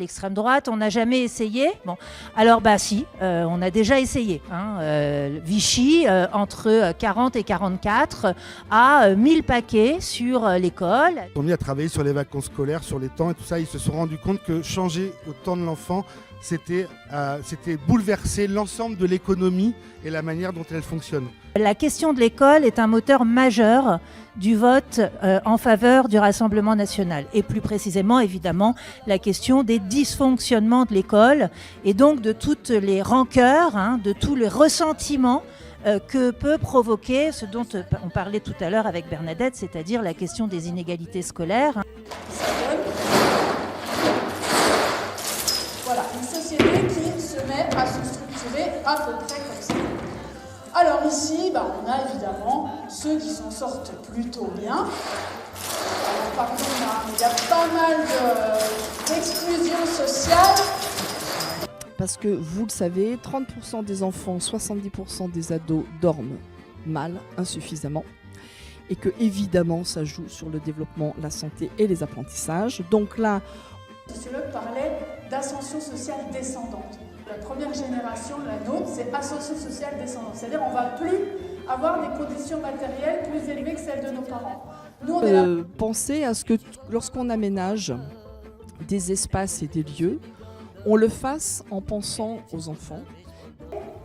L'extrême droite, on n'a jamais essayé. Bon, alors si, on a déjà essayé. Vichy, entre 40 et 44, a 1000 paquets sur l'école. Ils sont mis à travailler sur les vacances scolaires, sur les temps et tout ça. Ils se sont rendus compte que changer au temps de l'enfant, c'était bouleverser l'ensemble de l'économie et la manière dont elle fonctionne. La question de l'école est un moteur majeur du vote en faveur du Rassemblement national. Et plus précisément, évidemment, la question des dysfonctionnements de l'école et donc de toutes les rancœurs, de tous les ressentiments que peut provoquer ce dont on parlait tout à l'heure avec Bernadette, c'est-à-dire la question des inégalités scolaires. Voilà, une société qui se met à se structurer à peu près comme ça. Alors ici, on a évidemment ceux qui s'en sortent plutôt bien. Alors par contre, il y a pas mal d'exclusion sociale. Parce que vous le savez, 30% des enfants, 70% des ados dorment mal, insuffisamment. Et que évidemment, ça joue sur le développement, la santé et les apprentissages. Donc là, le sociologue parlait d'ascension sociale descendante. La première génération, la nôtre, c'est ascension sociale descendante. C'est-à-dire on ne va plus avoir des conditions matérielles plus élevées que celles de nos parents. Nous, on est là... Pensez à ce que lorsqu'on aménage des espaces et des lieux, on le fasse en pensant aux enfants.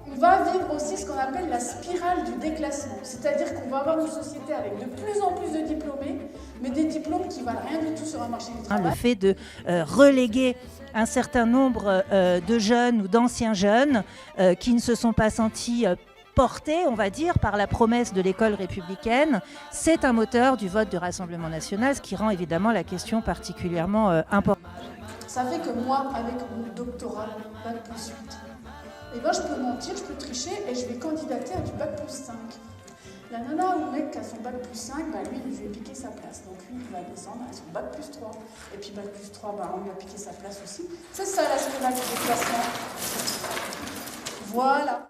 On va vivre aussi ce qu'on appelle la spirale du déclassement. C'est-à-dire qu'on va avoir une société avec de plus en plus de diplômés, mais des diplômes qui ne valent rien du tout sur un marché du travail. Le fait de reléguer un certain nombre de jeunes ou d'anciens jeunes qui ne se sont pas sentis portés, on va dire, par la promesse de l'école républicaine, c'est un moteur du vote du Rassemblement national, ce qui rend évidemment la question particulièrement importante. Ça fait que moi, avec mon doctorat, Bac plus 8, je peux mentir, je peux tricher et je vais candidater à du Bac plus 5. La nana ou le mec qui a son Bac plus 5, lui, je vais piquer sa place. Donc lui, il va descendre à son Bac plus 3. Et puis Bac plus 3, on lui a piqué sa place aussi. C'est ça la spirale du déclassement. Voilà.